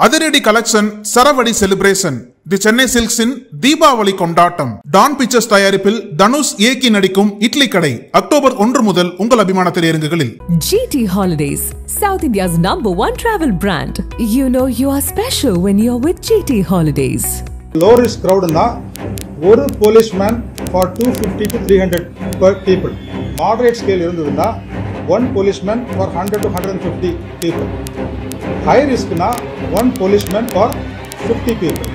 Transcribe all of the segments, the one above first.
அதிரடி கலெக்ஷன், சரவடி celebration. The Chennai சில்க்ஸின் தீபாவளி கொண்டாட்டம். டான் பிக்சர்ஸ் தயாரிப்பில் தனுஷ் இயக்கி நடிக்கும் இட்லி கடை அக்டோபர் 1 முதல் உங்கள் அபிமான திரையரங்குகளில். GT Holidays, South India's #1 travel brand. You know you are special when you're with GT Holidays. Low risk crowd na ஒரு policeman for 250 to 300 per people. Moderate scale irundhudna one policeman for 100 to 150 people. High risk na one policeman for 50 people.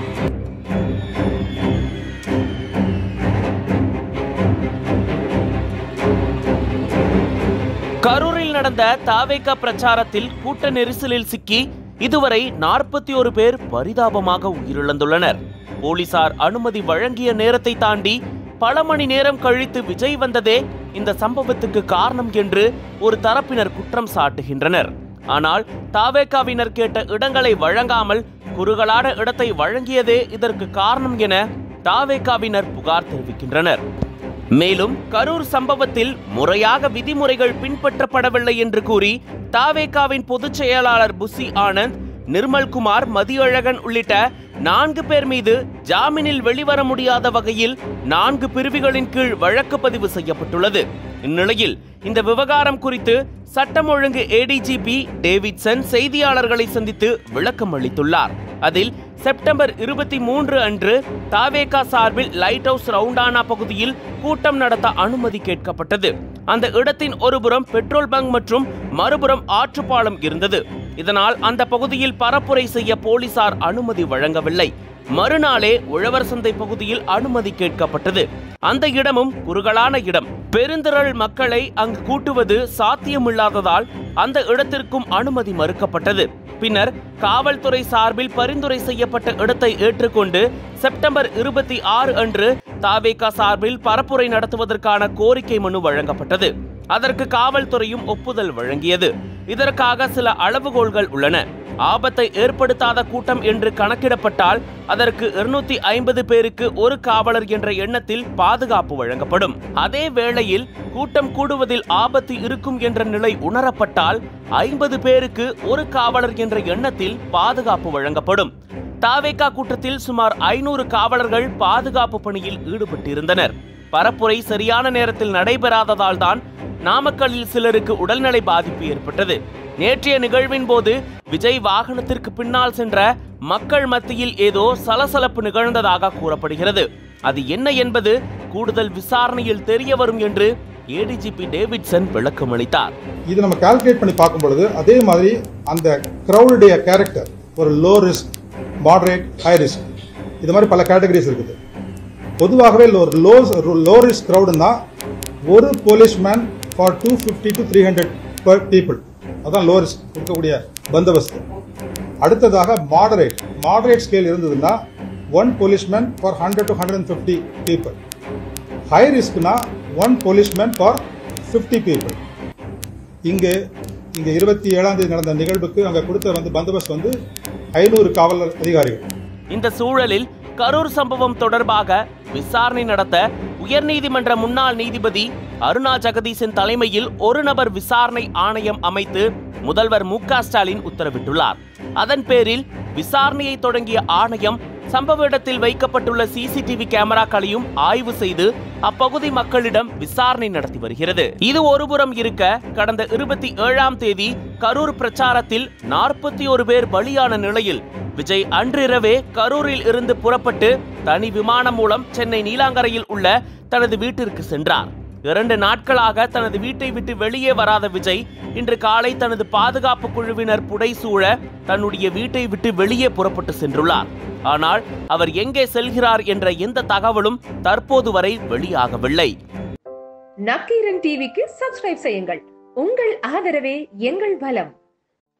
கரூரில் நடந்த தாவேகா பிரச்சாரத்தில் கூட்ட நெரிசலில் சிக்கி இதுவரை 41 பேர் பரிதாபமாக உயிரிழந்துள்ளனர். போலீசார் அனுமதி வழங்கிய நேரத்தை தாண்டி பல மணி நேரம் கழித்து விஜய் வந்ததே இந்த சம்பவத்துக்கு காரணம் என்று ஒரு தரப்பினர் குற்றம் சாட்டுகின்றனர். ஆனால் தாவேகாவினர் கேட்ட இடங்களை வழங்காமல் குறுகலான இடத்தை வழங்கியதே இதற்கு காரணம் என தாவேகாவினர் புகார் தெரிவிக்கின்றனர். மேலும் கரூர் சம்பவத்தில் முறையாக விதிமுறைகள் பின்பற்றப்படவில்லை என்று கூறி தாவேகாவின் பொதுச் செயலாளர் புசி ஆனந்த், நிர்மல்குமார், மதியழகன் உள்ளிட்ட 4 பேர் மீது ஜாமீனில் வெளிவர முடியாத வகையில் 4 பிரிவுகளின் கீழ் வழக்கு பதிவு செய்யப்பட்டுள்ளது. இந்நிலையில் இந்த விவகாரம் குறித்து சட்டம் ஒழுங்கு ADGP டேவிட்சன் செய்தியாளர்களை சந்தித்து விளக்கம் அளித்துள்ளார். அதில் செப்டம்பர் 23 அன்று தாவேகா சார்பில் லைட் ஹவுஸ் ரவுண்டானா பகுதியில் கூட்டம் நடத்த அனுமதி கேட்கப்பட்டது. அந்த இடத்தின் ஒருபுறம் பெட்ரோல் பங்க் மற்றும் மறுபுறம் ஆற்றுப்பாலம் இருந்தது. இதனால் அந்த பகுதியில் பரப்புரை செய்ய போலீசார் அனுமதி வழங்கவில்லை. மறுநாளே உழவர் சந்தை பகுதியில் அனுமதி கேட்கப்பட்டது. அந்த இடமும் குறுகலான இடம். பெருந்திரள் மக்களை அங்கு கூட்டுவது சாத்தியமில்லாததால் அந்த இடத்திற்கும் அனுமதி மறுக்கப்பட்டது. பின்னர் காவல்துறை சார்பில் பரிந்துரை செய்யப்பட்ட இடத்தை ஏற்றுக்கொண்டு செப்டம்பர் 26 அன்று தாவேகா சார்பில் பரப்புரை நடத்துவதற்கான கோரிக்கை மனு வழங்கப்பட்டது. அதற்கு காவல்துறையும் ஒப்புதல் வழங்கியது. இதற்காக சில அளவுகோல்கள் உள்ளன. ஆபத்தை ஏற்படுத்தாத கூட்டம் என்று கணக்கிடப்பட்டால் அதற்கு 250 பேருக்கு ஒரு காவலர் என்ற எண்ணத்தில் பாதுகாப்பு வழங்கப்படும். அதே வேளையில் கூட்டம் கூடுவதில் ஆபத்து இருக்கும் என்ற நிலை உணரப்பட்டால் 50 பேருக்கு ஒரு காவலர் என்ற எண்ணத்தில் பாதுகாப்பு வழங்கப்படும். தாவேகா கூட்டத்தில் சுமார் 500 காவலர்கள் பாதுகாப்பு பணியில் ஈடுபட்டிருந்தனர். பரப்புரை சரியான நேரத்தில் நடைபெறாததால் தான் நாமக்கல்லில் சிலருக்கு உடல்நலை பாதிப்பு ஏற்பட்டது. நேற்றைய நிகழ்வின் போது விஜய் வாகனத்திற்கு பின்னால் சென்ற மக்கள் மத்தியில் ஏதோ சலசலப்பு நிகழ்ந்ததாக கூறப்படுகிறது. அது என்ன என்பது கூடுதல் விசாரணையில் தெரிய வரும் என்று ADGP டேவிட்சன் விளக்கம் அளித்தார். இது நம்ம கால்குலேட் பண்ணி பார்க்கும் பொழுது அதே மாதிரி அந்த கிரௌடுடைய கேரக்டர் ஒரு low risk, moderate, high risk, இது மாதிரி பல கேட்டகரிஸ் இருக்குது. பொதுவாகவே லோ ரிஸ்க் கிரௌடுன்னா ஒரு policeman for 250 to 300 per people. அதான் லோ ரிஸ்க் இருக்கக்கூடிய பந்தோபஸ்து. அடுத்ததாக மாடரேட் ஸ்கேல் இருந்ததுன்னா one policeman for 100 to 150 people. High ரிஸ்க்னா ஒன் போலீஸ்மேன் ஃபார் 50 people. இங்கே 27ஆம் தேதி நடந்த நிகழ்வுக்கு அங்கே கொடுத்த பந்தோபஸ்து 500 காவலர் அதிகாரிகள். இந்த சூழலில் கரூர் சம்பவம் தொடர்பாக விசாரணை நடத்த உயர்நீதிமன்ற முன்னாள் நீதிபதி அருணா ஜெகதீசன் தலைமையில் ஒரு நபர் விசாரணை ஆணையம் அமைத்து முதல்வர் MK ஸ்டாலின் உத்தரவிட்டுள்ளார். அதன் பேரில் விசாரணையை தொடங்கிய ஆணையம் சம்பவ இடத்தில் வைக்கப்பட்டுள்ள CCTV கேமராக்களையும் ஆய்வு செய்து அப்பகுதி மக்களிடம் விசாரணை நடத்தி வருகிறது. இது ஒருபுறம் இருக்க, கடந்த 27ஆம் தேதி கரூர் பிரச்சாரத்தில் 41 பேர் பலியான நிலையில் விஜய் அன்றிரவே கரூரில் இருந்து புறப்பட்டு தனி விமானம் மூலம் சென்னை நீலாங்கரையில் உள்ள தனது வீட்டிற்கு சென்றார். 2 நாட்களாக தனது வீட்டை விட்டு வெளியே வராத விஜய் இன்று காலை தனது பாதுகாப்பு குழுவினர் புடைசூழ தன்னுடைய வீட்டை விட்டு வெளியே புறப்பட்டு சென்றுள்ளார். ஆனால் அவர் எங்கே செல்கிறார் என்ற எந்த தகவலும் தற்போது வரை வெளியாகவில்லை. நக்கீரன் டிவிக்கு சப்ஸ்கிரைப் செய்யுங்கள். உங்கள் ஆதரவே எங்கள் பலம்.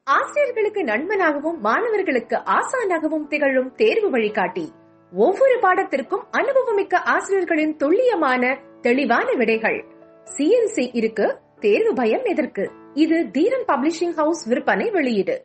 ஆசிரியர்களுக்கு நண்பனாகவும் மாணவர்களுக்கு ஆசானாகவும் திகழும் தேர்வு வழிகாட்டி. ஒவ்வொரு பாடத்திற்கும் அனுபவமிக்க ஆசிரியர்களின் துல்லியமான தெளிவான விடைகள். CNC இருக்கு, தேர்வு பயம் எதற்கு? இது தீரன் பப்ளிஷிங் ஹவுஸ் விற்பனை வெளியீடு.